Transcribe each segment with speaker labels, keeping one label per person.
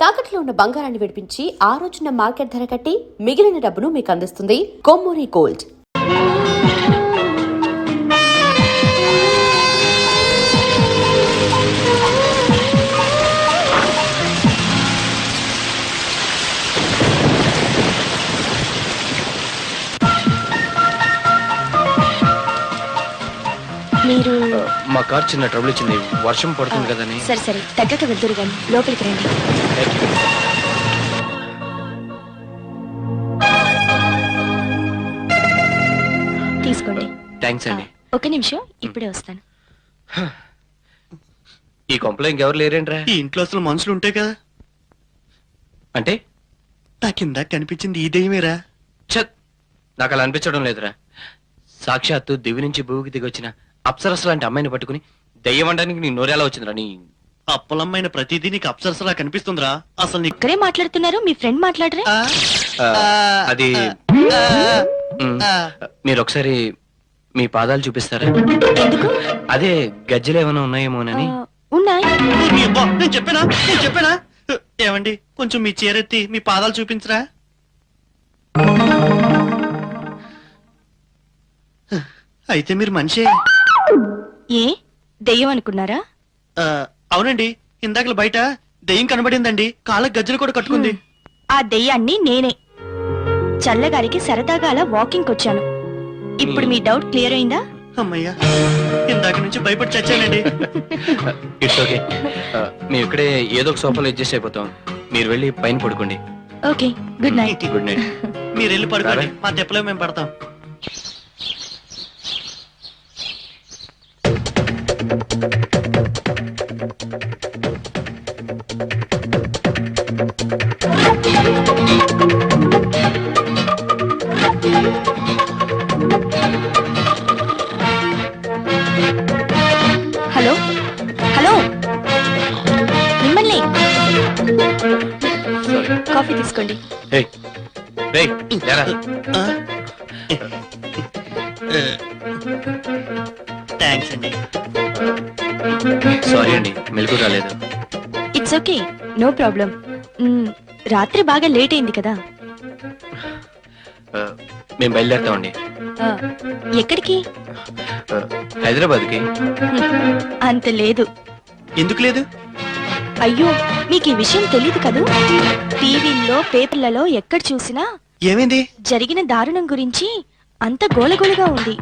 Speaker 1: తాకట్లో ఉన్న బంగారాన్ని విడిపించి ఆ రోజున మార్కెట్ ధర కట్టి మిగిలిన డబ్బును మీకు అందిస్తుంది కొమ్మూరి గోల్డ్.
Speaker 2: మీరు
Speaker 3: మా కార్ చిన్న ట్రబుల్ ఇచ్చింది, వర్షం పడుతుంది కదని.
Speaker 2: సరే సరే తగ్గక వెళ్తురు గాని లోపలికి రండి. తీసుకోండి.
Speaker 3: థ్యాంక్స్ అండి.
Speaker 2: ఒక నిమిషం, ఇప్పుడే వస్తాను.
Speaker 3: ఈ కొంపలో ఇంకెవరు లేరేంట్రా?
Speaker 4: ఈ ఇంట్లో అసలు మనుషులు ఉంటాయి కదా.
Speaker 3: అంటే
Speaker 4: నాకిందా కనిపించింది ఈ దెయ్యమేరా?
Speaker 3: ఛత్, నాకు అలా అనిపించడం లేదురా. సాక్షాత్తు దివి నుంచి భూమికి దిగొచ్చిన అప్సరస్ లాంటి అమ్మాయిని పట్టుకుని దెయ్యం అనడానికి నీ నోరేలా వచ్చిందిరా? నీ
Speaker 4: అప్పలమ్మైన ప్రతిదీ నీకు అప్సరసలా కనిపిస్తుందిరా. అసలు నీకు
Speaker 2: ఇక్కడే మాట్లాడుతున్నారు, మీ ఫ్రెండ్ మాట్లాడరే?
Speaker 3: అది మీరు ఒకసారి మీ పాదాలు చూపిస్తారా?
Speaker 2: ఎందుకు?
Speaker 3: అదే గజ్జలు ఏమైనా ఉన్నాయేమోనని.
Speaker 2: ఉన్నాయి.
Speaker 4: నేను చెప్పానా? ఏమండి, కొంచెం మీ చీరెత్తి మీ పాదాలు చూపించరా? అయితే మీరు మనిషే.
Speaker 2: ఏ దెయ్యం అనుకున్నారా?
Speaker 4: అవునండి, ఇందాకలు బయట దెయ్యం కనబడిందండి. కాళ్ళకి గజ్జలు కూడా కట్టుకుంది.
Speaker 2: ఆ దెయ్యాన్ని నేనే. చల్లగారికి సరదాగా అలా వాకింగ్ వచ్చాను. ఇప్పుడు మీ డౌట్ క్లియర్ అయిందా?
Speaker 4: అమ్మయ్యా, ఇందాక నుంచి భయపడి చచ్చానండి.
Speaker 3: It's okay. మేము ఇక్కడే ఏదో ఒక సోఫాలో అడ్జస్ట్ అయిపోతాం. మీరు వెళ్ళి పైన పడుకోండి.
Speaker 2: Okay, good night.
Speaker 3: Good night.
Speaker 4: మీరు వెళ్ళి పడుకోండి, మా తెప్పలో మేము పడతాం.
Speaker 2: హలో హలో, మిమ్మల్ని. కాఫీ తీసుకోండి.
Speaker 3: ఏయ్, ఏయ్, లేరా.
Speaker 4: థ్యాంక్స్ అండి.
Speaker 3: సారీ అండి, మెలకు రాలేదు.
Speaker 2: It's okay, no problem. రాత్రి బాగా లేట్ అయింది కదా.
Speaker 3: మేము బయలుదేరుతామండి.
Speaker 2: ఎక్కడికి?
Speaker 3: హైదరాబాద్కి.
Speaker 2: అంత లేదు.
Speaker 4: ఎందుకు లేదు?
Speaker 2: అయ్యో, మీకు ఈ విషయం తెలీదు కదూ. టీవీల్లో పేపర్లలో ఎక్కడ చూసినా
Speaker 4: ఏమైంది?
Speaker 2: జరిగిన దారుణం గురించి అంత గోలగోలగా ఉంది.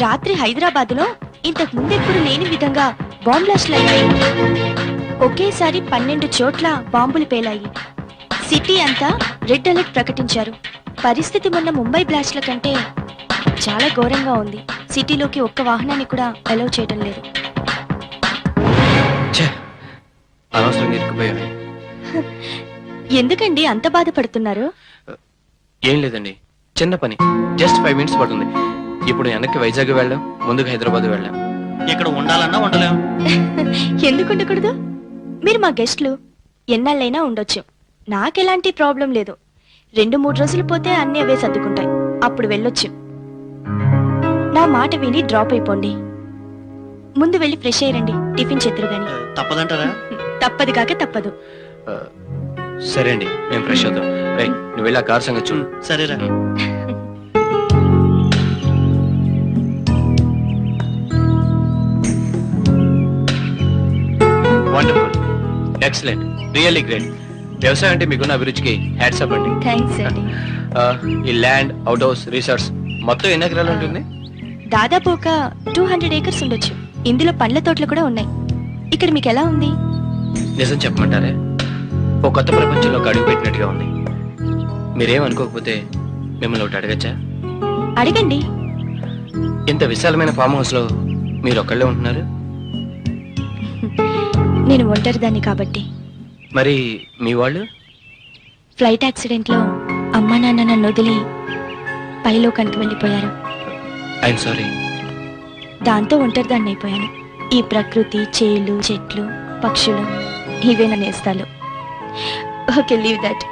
Speaker 2: రాత్రి హైదరాబాద్ లో ఇంతకు ముందెప్పుడు లేని విధంగా బాంబ్ బ్లాస్ట్లు అయ్యాయి. ఒకేసారి 12 చోట్ల బాంబులు పేలాయి. సిటీ అంతా రెడ్ అలర్ట్ ప్రకటించారు. పరిస్థితి మొన్న ముంబై బ్లాస్ట్ల కంటే చాలా ఘోరంగా ఉంది. సిటీలోకి ఒక్క వాహనాన్ని కూడా అలౌ చేయడం లేదు.
Speaker 3: అనవసరంగా ఇరుక్కుపోయాను.
Speaker 2: ఎందుకండి అంత బాధపడుతున్నారు?
Speaker 3: ఏం లేదండి, చిన్న పని, జస్ట్ 5 minutes పడుతుంది. ఇప్పుడు వెనక్కి వైజాగ్ వెళ్ళాం, ముందుకు హైదరాబాద్ వెళ్ళాం.
Speaker 4: ఇక్కడ ఉండాలన్నా ఉండలేం.
Speaker 2: ఎందుకు ఉండకూడదు? మీరు మా గెస్ట్లు, ఎన్నాళ్ళైనా ఉండొచ్చు. నాకెలాంటి ప్రాబ్లం లేదు. 2-3 రోజులు పోతే అన్ని అవే సర్దుకుంటాయి. అప్పుడు వెళ్ళొచ్చు. నా మాట విని డ్రాప్ అయిపోండి. ముందు వెళ్ళి ఫ్రెష్ అయ్యండి, టిఫిన్ చేతురు గాని.
Speaker 4: తప్పదంటారా?
Speaker 2: తప్పదు కాక తప్పదు.
Speaker 3: సరే అండి, మేము ఫ్రెష్ అవుతాం. రైట్, నువ్వు వెళ్ళి ఆ కార్ సంగతి చూడు.
Speaker 4: సరేరా.
Speaker 3: Wonderful, excellent, really great. వ్యవసాయం అంటే మీకున్న అభిరుచికి హ్యాట్స్ అప్ అండి.
Speaker 2: థ్యాంక్స్ అండి.
Speaker 3: ఈ ల్యాండ్, అవుట్ హౌస్, రిసార్ట్స్ మొత్తం ఎన్ని ఎకరాలు ఉంటుంది?
Speaker 2: దాదాపు ఒక 200 acres ఉండొచ్చు. ఇందులో పండ్ల తోటలు కూడా ఉన్నాయి. ఇక్కడ మీకు ఎలా ఉంది?
Speaker 3: నిజం చెప్పమంటారే, ఒక కొత్త ప్రపంచంలోకి అడుగు పెట్టినట్టుగా ఉంది. మీరేమనుకోకపోతే మిమ్మల్ని ఒకటి అడగచ్చా?
Speaker 2: అడగండి.
Speaker 3: ఇంత విశాలమైన ఫామ్ హౌస్ లో మీరు ఒక్కళ్ళే ఉంటున్నారు?
Speaker 2: నేను ఒంటరిదాన్ని కాబట్టి.
Speaker 3: మరి మీ వాళ్ళు?
Speaker 2: ఫ్లైట్ యాక్సిడెంట్ లో అమ్మా నాన్న నన్ను వదిలి పైలోకానికి వెళ్ళిపోయారు.
Speaker 3: I'm sorry.
Speaker 2: దాంతో ఒంటరిదాన్ని అయిపోయాను. ఈ ప్రకృతి, చేలు, చెట్లు, పక్షులు ఇవే నా నేస్తాలు. Okay, leave that.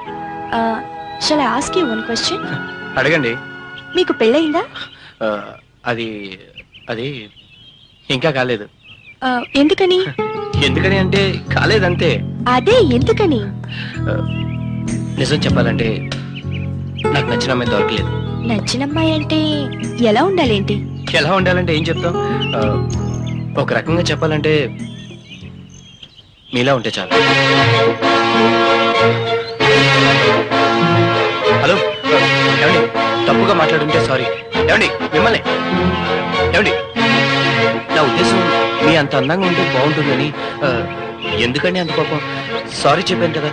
Speaker 2: Shall I ask you one question?
Speaker 3: అడగండి.
Speaker 2: మీకు పెళ్ళయిందా?
Speaker 3: అది అది ఇంకా కాలేదు.
Speaker 2: ఎందుకని?
Speaker 3: ఎందుకని అంటే కాలేదంతే.
Speaker 2: అదే ఎందుకని?
Speaker 3: నిజం చెప్పాలంటే నాకు నచ్చిన అమ్మాయి దొరకలేదు.
Speaker 2: నచ్చినమ్మాయి అంటే ఎలా ఉండాలేంటి?
Speaker 3: ఎలా ఉండాలంటే ఏం చెప్తాం? ఒక రకంగా చెప్పాలంటే మీలా ఉంటే చాలు. హలో ఏమండి, తప్పుగా మాట్లాడుంటే సారీ. ఏమండి మిమ్మల్ని, ఏమండి నా ఉద్దేశం మీ అంత అందంగా ఉంటే బాగుంటుందని. ఎందుకండి అంత కోపం? సారీ చెప్పాను కదా.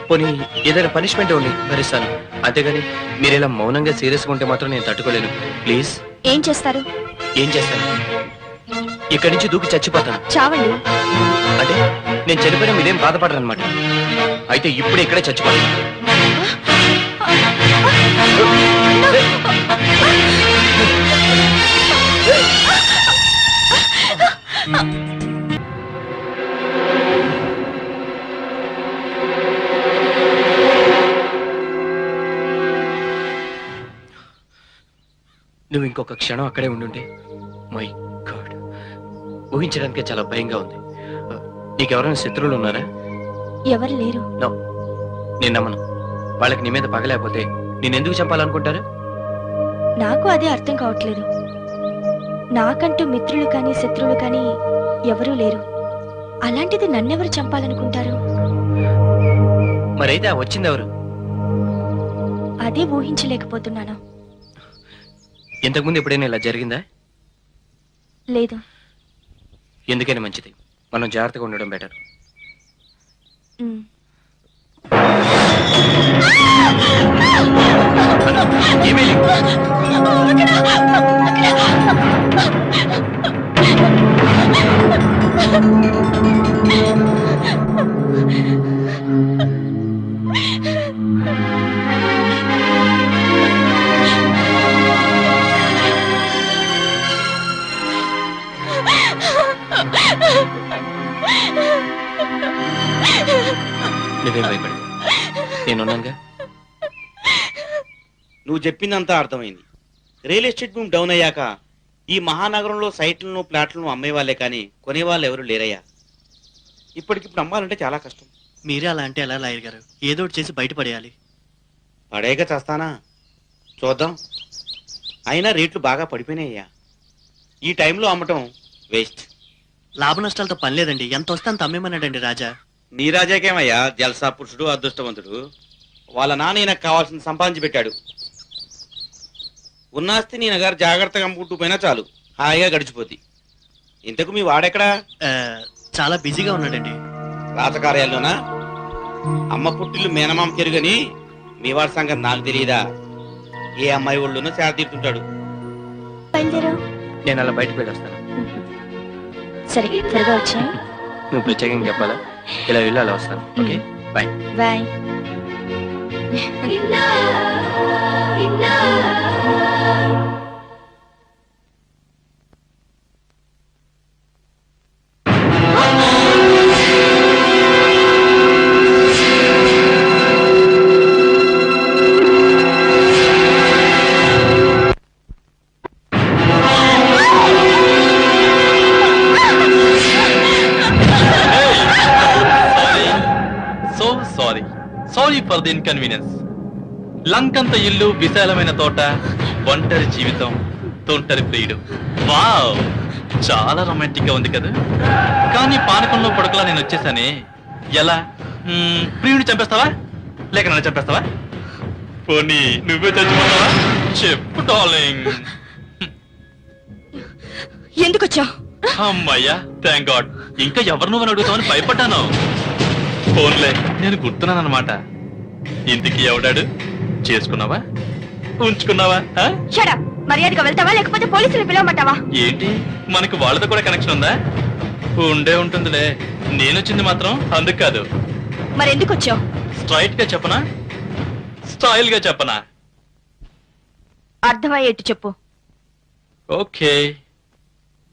Speaker 3: పోనీ ఏదైనా పనిష్మెంట్ ఉండి భరిస్తాను, అంతేగాని మీరు ఇలా మౌనంగా సీరియస్గా ఉంటే మాత్రం నేను తట్టుకోలేను. ప్లీజ్.
Speaker 2: ఏం చేస్తారు?
Speaker 3: ఏం చేస్తాను? ఇక్కడి నుంచి దూకి చచ్చిపోతాను.
Speaker 2: చావండి.
Speaker 3: అంటే నేను చనిపోయినా మీరేం బాధపడరు అనమాట. అయితే ఇప్పుడే ఇక్కడే చచ్చిపోతాను. నువ్వు ఇంకొక క్షణం అక్కడే ఉండుంటే, మై గాడ్, ఊహించడానికే చాలా భయంగా ఉంది. నీకెవరైనా శత్రువులు ఉన్నారా?
Speaker 2: ఎవరు లేరు.
Speaker 3: నో, నేను నమ్మను. వాళ్ళకి నీ మీద పగలేకపోతే నేనెందుకు చంపాలనుకుంటారు?
Speaker 2: నాకు అదే అర్థం కావట్లేదు. నాకంటూ మిత్రులు కానీ శత్రువులు కానీ ఎవరూ లేరు. అలాంటిది నన్నెవరు చంపాలనుకుంటారు?
Speaker 3: మరైతే ఆ వచ్చిందెవరు?
Speaker 2: అదే ఊహించలేకపోతున్నాను.
Speaker 3: ఇంతకుముందు ఎప్పుడైనా ఇలా జరిగిందా?
Speaker 2: లేదు.
Speaker 3: ఎందుకైనా మంచిది, మనం జాగ్రత్తగా ఉండడం బెటర్.
Speaker 2: ఉమ్.
Speaker 3: నువ్వేం భయపడదు, నేనున్నాగా.
Speaker 4: నువ్వు చెప్పిందంతా అర్థమైంది. రియల్ ఎస్టేట్ భూమి డౌన్ అయ్యాక ఈ మహానగరంలో సైట్లను ప్లాట్లను అమ్మేవాళ్లే కానీ కొనేవాళ్ళు ఎవరు లేరయ్యా. ఇప్పటికిప్పుడు అమ్మాలంటే చాలా కష్టం.
Speaker 5: మీరే అలా అంటే ఎలా లాయర్ గారు? ఏదో ఒకటి చేసి బయటపడేయాలి.
Speaker 4: పడేయక చేస్తానా? చూద్దాం. అయినా రేట్లు బాగా పడిపోయినాయ్యా. ఈ టైంలో అమ్మటం వేస్ట్.
Speaker 5: లాభ నష్టాలతో పని లేదండి. ఎంత వస్తే అంత అమ్మేమన్నాడండి రాజా.
Speaker 4: నీ రాజాకేమయ్యా, జల్సా పురుషుడు, అదృష్టవంతుడు. వాళ్ళ నాన్న ఈయనకు కావాల్సిన సంపాదించి పెట్టాడు. ఉన్నాస్తి నేను గారు జాగ్రత్తగా అమ్ముకుంటూ పోయినా చాలు, హాయిగా గడిచిపోద్ది. ఇంతకు మీ వాడెక్కడా?
Speaker 5: చాలా బిజీగా ఉన్నాడండి.
Speaker 4: రాతకార్యాల్లోనా? అమ్మ పుట్టిల్లు మేనమామ కెరుగని మీ వాడి సంగతి నాకు తెలియదా? ఏ అమ్మాయి ఒళ్ళునో సేద తీరుతుంటాడు.
Speaker 2: బయలుదేరా.
Speaker 3: నేను అలా బయటకు వెళ్ళొస్తాను.
Speaker 2: సరే, త్వరగా వచ్చా.
Speaker 3: నువ్వు ప్రత్యేకంగా చెప్పాలా? ఇలా వెళ్ళి అలా వస్తాను. Okay, bye.
Speaker 2: Bye.
Speaker 6: Sorry for the inconvenience. లంకంత ఇల్లు, విశాలమైన తోట, ఒంటరి జీవితం, తొంటరి ప్రియుడు. వావ్, చాలా రొమాంటిక్ గా ఉంది కదా. కానీ పానకంలో పడుకులా నేను వచ్చేసానే. ఎలా? ప్రియుడిని చంపేస్తావా లేక నన్ను చంపేస్తావా? పోనీ నువ్వే చచ్చిపోతావా? చెప్పు డార్లింగ్.
Speaker 2: ఎందుకు వచ్చావు?
Speaker 6: అమ్మయ్యా, థ్యాంక్ గాడ్. ఇంకా ఎవరు నువ్వు అడుగుతావని భయపడ్డాను. ఫోన్లే, నేను గుర్తున్నానన్నమాట. ఇంటికి ఎవడాడు? చేసుకున్నావా, ఉంచుకున్నావా?
Speaker 2: Shut up. మర్యాదగా వెళ్తావా లేకపోతే పోలీసులు పిలవమంటావా?
Speaker 6: ఏంటి, మనకు వాళ్ళతో కూడా కనెక్షన్ ఉందా? ఉండే ఉంటుందిలే. నేనొచ్చింది మాత్రం అందుకు కాదు.
Speaker 2: మరెందుకు వచ్చావు?
Speaker 6: స్ట్రైట్ గా చెప్పనా, స్టైల్ గా చెప్పనా?
Speaker 2: అర్థమయ్యేట్టు చెప్పు.
Speaker 6: ఓకే,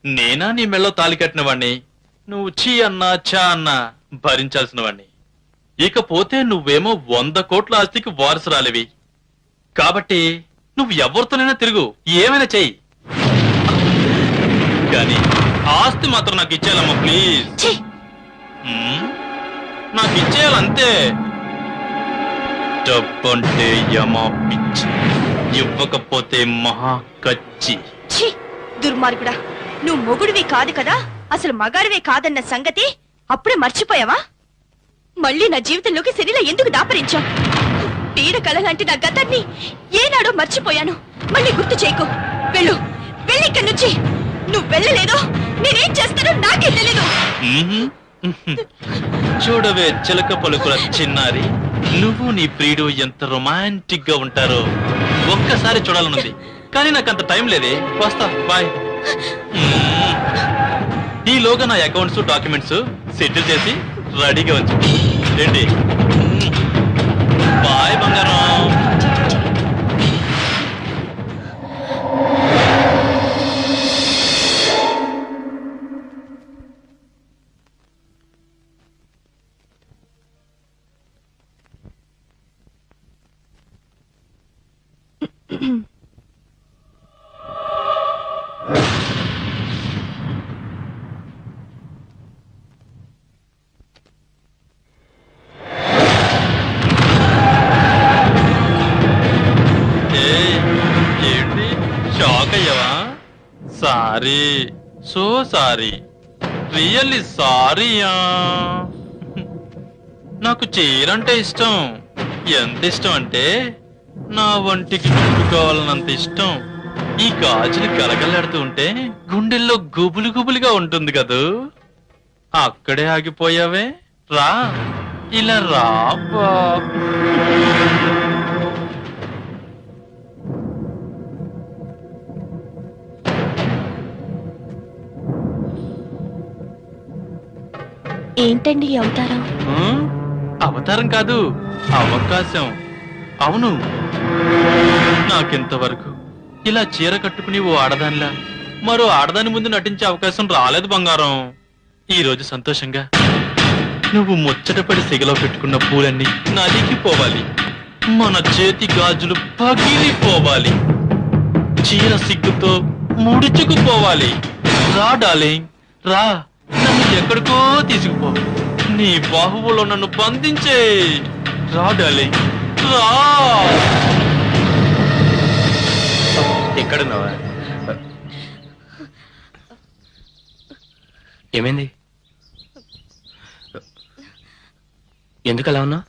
Speaker 6: నేనా నీ మెళ్ళో తాలి కట్టిన వాణ్ణి, నువ్వు చీ అన్నా చా అన్నా భరించాల్సిన వాణ్ణి. ఇకపోతే నువ్వేమో 100 కోట్ల ఆస్తికి వారసురాలివి. కాబట్టి నువ్వు ఎవరితోనైనా తిరుగు, ఏమైనా చెయ్యి. కానీ ఆస్తి మాత్రం నాకు ఇచ్చేయాలమ్మా, ప్లీజ్. నాకు ఇచ్చేయాలంతే. డబ్బంటే యమా పిచ్చి, ఇవ్వకపోతే మహా కచ్చి.
Speaker 2: ఛీ దుర్మార్గుడా, నువ్వు మొగుడివి కాదు కదా, అసలు మగాడివే కాదన్న సంగతి అప్పుడే మర్చిపోయావా? మళ్ళీ నా జీవితంలోకి శరీరం ఎందుకు దాపరించావు? పీడ కళ లాంటి నా గతాన్ని ఏనాడో మర్చిపోయాను. మళ్ళీ గుర్తు చేయకు. వెళ్ళు, వెళ్ళి ఇక్కడి నుంచి. నువ్వు వెళ్ళలేదో నేనేం చేస్తానో నాకే తెలీదు.
Speaker 6: చూడవే చిలక పలుకుల చిన్నారి, నువ్వు నీ ప్రియుడు ఎంత రొమాంటిక్ గా ఉంటారో ఒక్కసారి చూడాలనుంది, కానీ నాకు అంత టైం లేదే. వస్తా, బాయ్. ఈలోగా నా అకౌంట్స్ డాక్యుమెంట్స్ సెటిల్ చేసి రెడీగా ఉంచు. ఏంటి? బాయ్ బంగారం. ఏంటి షాక్ అయ్యావా? సారీ, సో సారీ, రియల్లీ సారీయా. నాకు చీరంటే ఇష్టం. ఎంత ఇష్టం అంటే నా వంటికి చుట్టుకోవాలన్నంత ఇష్టం. ఈ గాజులు గలగలాడుతూ ఉంటే గుండెల్లో గుబులు గుబులుగా ఉంటుంది కదూ. అక్కడే ఆగిపోయావే, రా, ఇలా రాపా.
Speaker 2: ఏంటండి ఈ అవతారం?
Speaker 6: అవతారం కాదు, అవకాశం. అవును, నాకింతవరకు ఇలా చీర కట్టుకుని ఓ ఆడదానిలా మరో ఆడదాని ముందు నటించే అవకాశం రాలేదు బంగారం. ఈ రోజు సంతోషంగా నువ్వు ముచ్చటపడి సిగలో పెట్టుకున్న పూలన్నీ నలిగిపోవాలి, మన చేతి గాజులు పగిలిపోవాలి, చీర సిగ్గుతో ముడుచుకుపోవాలి. రా డార్లింగ్, రా, నన్ను ఎక్కడికో తీసుకుపో. నీ బాహువులో నన్ను బంధించే. రా డార్లింగ్, రా.
Speaker 3: ఎక్కడున్నావా? ఏమైంది? ఎందుకు అలా ఉన్నావు?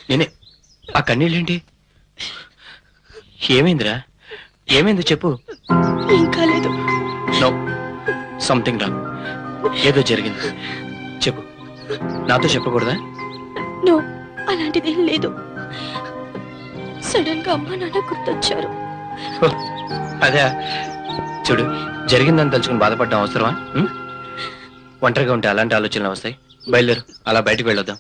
Speaker 3: నేనే. ఆ కన్నీళ్ళేంటి? ఏమైందిరా? ఏమైంది చెప్పు.
Speaker 2: ఇంకా లేదు.
Speaker 3: No, something wrong. ఏదో జరిగింది, చెప్పు. నాతో చెప్పకూడదా?
Speaker 2: నో, అలాంటిదేం లేదు. సడన్ గా అమ్మా నాన్న గుర్తొచ్చారు.
Speaker 3: హో, అదే. చూడు, జరిగిందని తలుచుకుని బాధపడడం అవసరమా? ఒంటరిగా ఉంటే అలాంటి ఆలోచనలు వస్తాయి. బయలుదేరు, అలా బయటకు వెళ్ళొద్దాం.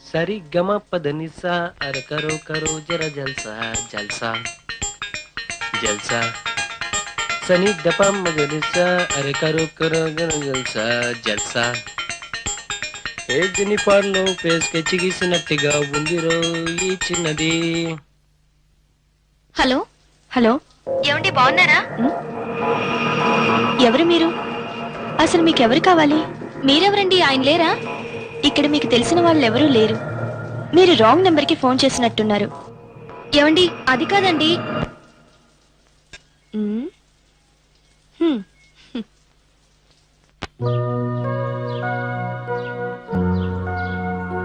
Speaker 3: సరి గమ పదనిసా అర కరో కరో జర జల్సా జల్సా జల్సా సని దప మగనిసా అర కరో కరో జర జల్సా జల్సా. ఏ యూనిఫార్లో పేస్కెచ్చి గీసినట్టుగా ఉందిరో ఈ చిన్నది.
Speaker 2: హలో హలో, ఏమండి బాగున్నారా? ఎవరు మీరు? అసలు మీకెవరు కావాలి? మీరెవరండి? ఆయన లేరా? ఇక్కడ మీకు తెలిసిన వాళ్ళు ఎవరూ లేరు. మీరు రాంగ్ నెంబర్ కి ఫోన్ చేసినట్టున్నారు. ఏమండి, అది కాదండి.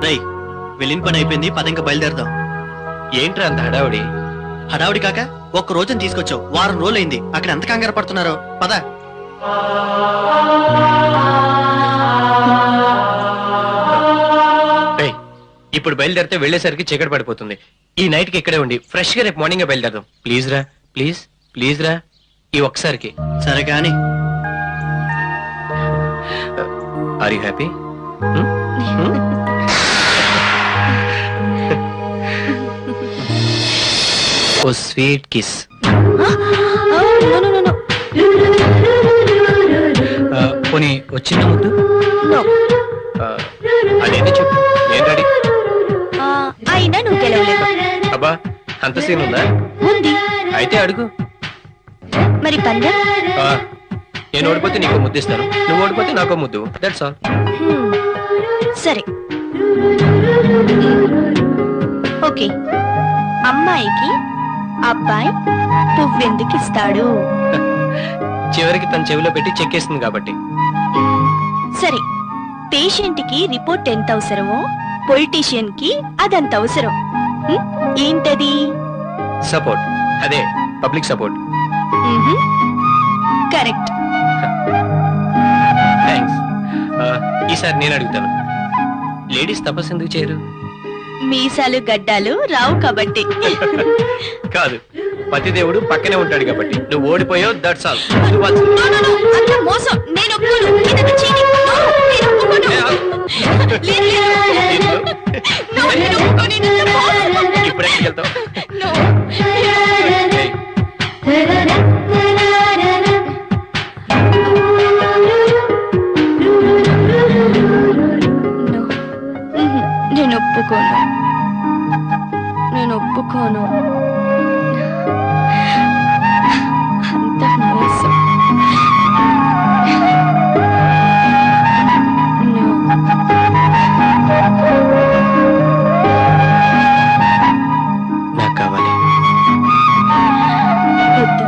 Speaker 5: రై, వెళ్ళిన పని అయిపోయింది, పద ఇంకా బయలుదేరదాం.
Speaker 3: ఏంట్రా అంత హడావుడి?
Speaker 5: హడావుడి కాక ఒక్క రోజుని తీసుకొచ్చావు, వారం రోజులైంది. అక్కడ ఎంత కంగారు పడుతున్నారో. పద.
Speaker 3: ఇప్పుడు బయలుదేరితే వెళ్ళేసరికి చీకటి పడిపోతుంది. ఈ నైట్ కి ఇక్కడే ఉండి ఫ్రెష్ గా రేపు మార్నింగ్ బయలుదేరదాం. ప్లీజ్ రా, ప్లీజ్ ప్లీజ్ రా, ఈ ఒక్కసారికి.
Speaker 5: సరే కానీ.
Speaker 3: Are you happy? Oh sweet kiss. పోనీ వచ్చిందా ముద్దు? అదేంటి చెప్పు, నేను రెడీ.
Speaker 2: అయినా నువ్వు గెలవలేదు.
Speaker 3: అబ్బా, అంత సీన్ ఉందా?
Speaker 2: ఉంది.
Speaker 3: అయితే అడుగు.
Speaker 2: మరి పందెం?
Speaker 3: నేను ఓడిపోతే నీకు ముద్దు ఇస్తాను, నువ్వు ఓడిపోతే నాకో ముద్దు. That's all.
Speaker 2: సరే ఓకే. అమ్మాయికి అబ్బాయి పువ్వెందుకు ఇస్తాడు?
Speaker 3: చివరికి తన చెవిలో పెట్టి చెక్కేస్తుంది కాబట్టి.
Speaker 2: సరే, పేషెంట్ కి రిపోర్ట్ ఎంత అవసరమో పొలిటీషియన్ కి అదంత అవసరం. ఏంటది?
Speaker 3: సపోర్ట్. అదే పబ్లిక్ సపోర్ట్.
Speaker 2: కరెక్ట్.
Speaker 3: థ్యాంక్స్. ఈసారి నేను అడుగుతాను, లేడీస్ తపస్సు ఎందుకు చేయరు?
Speaker 2: మీసాలు గడ్డాలు రావు కాబట్టి.
Speaker 3: కాదు, పతిదేవుడు పక్కనే ఉంటాడు కాబట్టి. నువ్వు ఓడిపోయావు, దట్స్ ఆల్.
Speaker 2: అంత మోసం. నేను ఒప్పుకోను. ఇదంతా cheating. No, నేను ఒప్పుకోను. లేదు, లేదు. No, నేను ఒప్పుకోను. ఇదంతా మోసం.
Speaker 3: ఇప్పుడు ఎక్కడికి వెళ్తావు?
Speaker 2: No.
Speaker 3: ఏయ్,
Speaker 2: No. నేను ఒప్పుకోను. నేను ఒప్పుకోను. అంత మోసం. No.
Speaker 3: నాకు కావాలి.
Speaker 2: వద్దు,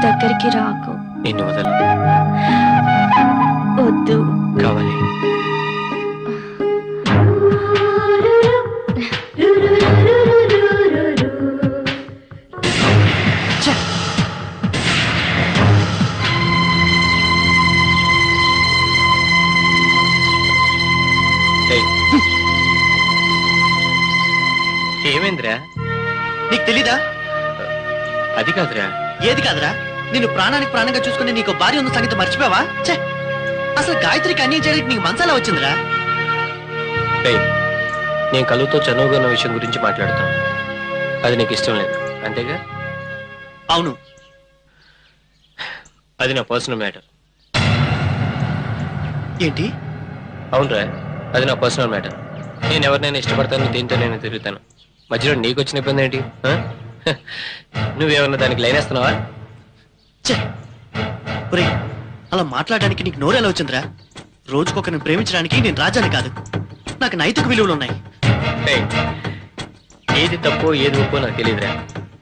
Speaker 2: దగ్గరికి రాకు.
Speaker 3: నిన్ను వదలు.
Speaker 2: వద్దు.
Speaker 3: కావాలి. ఏయ్. ఏమైందిరా?
Speaker 5: నీకు తెలీదా?
Speaker 3: అది కాదురా.
Speaker 5: ఏది కాదురా? నేను ప్రాణానికి ప్రాణంగా చూసుకుని నీకు భార్య ఉన్న సంగతి మర్చిపోవా? ఛే! అసలు గాయత్రికి అన్యాయం చేయడానికి నీకు మనసాలా వచ్చిందిరా?
Speaker 3: ఏయ్, నేను కలుతో చనువుగా ఉన్న విషయం గురించి మాట్లాడతాను. అది నీకు ఇష్టం లేదు అంతేగా?
Speaker 5: అవును.
Speaker 3: అది నా పర్సనల్ మ్యాటర్.
Speaker 5: ఏంటి?
Speaker 3: అవునరా, అది నా పర్సనల్ మ్యాటర్. నేను ఎవరినైనా ఇష్టపడతాను, దేంతో నేను తిరుగుతాను. మధ్యలో నీకు వచ్చిన ఇబ్బంది ఏంటి? నువ్వేమన్నా దానికి లైన్ వేస్తున్నావా?
Speaker 5: ఛే! ఒరేయ్, అలా మాట్లాడడానికి నీకు నోరెలా వచ్చిందిరా? రోజుకొకరిని ప్రేమించడానికి నేను రాజాని కాదు. నాకు నైతిక విలువలు ఉన్నాయి.
Speaker 3: ఏయ్, ఏది తప్పో ఏది ఒప్పో నాకు తెలియదురా.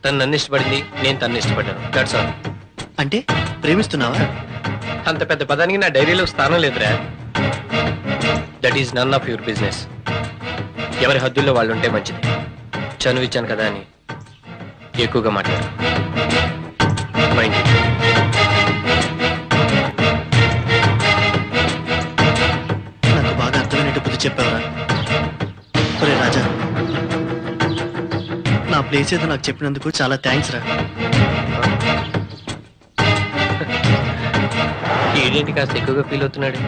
Speaker 3: తను నన్ను ఇష్టపడింది, నేను తన్ను ఇష్టపడ్డాను. That's all.
Speaker 5: అంటే ప్రేమిస్తున్నావా?
Speaker 3: అంత పెద్ద పదానికి నా డైరీలో స్థానం లేదురా. That is none of your business. ఎవరి హద్దుల్లో వాళ్ళు ఉంటే మంచిది. చనువు ఇచ్చాను కదా అని ఎక్కువగా మాట్లాడు. Mind it.
Speaker 5: నాకు బాగా అర్థమైనట్టు బుద్ధి చెప్పావరా? ఒరే రాజా, నా ప్లేస్ ఏదో నాకు చెప్పినందుకు చాలా థ్యాంక్స్ రా.
Speaker 3: ఈడేంటి కాస్త ఎక్కువగా ఫీల్ అవుతున్నాడు?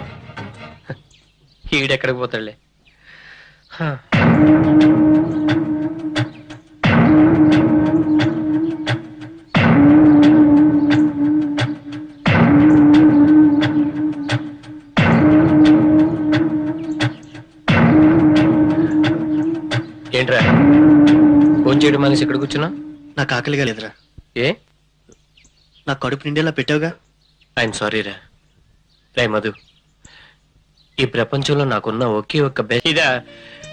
Speaker 3: ఈడెక్కడికి పోతాడులే. ఏంట్రా ఫోన్ చేయడం మనిషి ఇక్కడ కూర్చున్నా?
Speaker 5: నాకు ఆకలిగా లేదురా.
Speaker 3: ఏ?
Speaker 5: నా కడుపు నిండేలా పెట్టావుగా.
Speaker 3: ఐఎమ్ సారీ రా. రే మధు, ఈ ప్రపంచంలో నాకున్న ఒకే ఒక్క ఇదా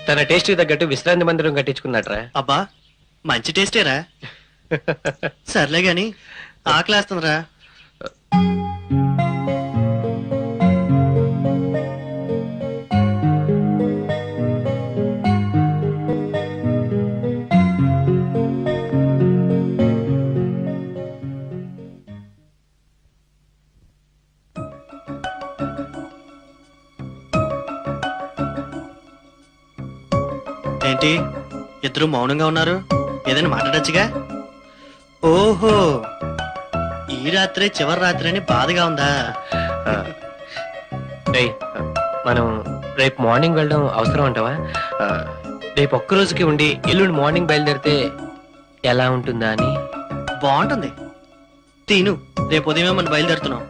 Speaker 3: తన టేస్ట్ తగ్గట్టు విశ్రాంతి మందిరం కట్టించుకున్నట్రా.
Speaker 5: అబ్బా, మంచి టేస్టేరా. సర్లే గాని ఆకలేస్తుందిరా. ఏంటి ఇద్దరు మౌనంగా ఉన్నారు? ఏదైనా మాట్లాడొచ్చుగా. ఓహో, ఈ రాత్రే చివరి రాత్రి అని బాధగా ఉందా?
Speaker 3: రేయ్, మనం రేపు మార్నింగ్ వెళ్ళడం అవసరం అంటావా? రేపు ఒక్క రోజుకి ఉండి ఎల్లుండి మార్నింగ్ బయలుదేరితే ఎలా ఉంటుందా అని.
Speaker 5: బాగుంటుంది. తీను, రేపు ఉదయమే మనం బయలుదేరుతున్నాం.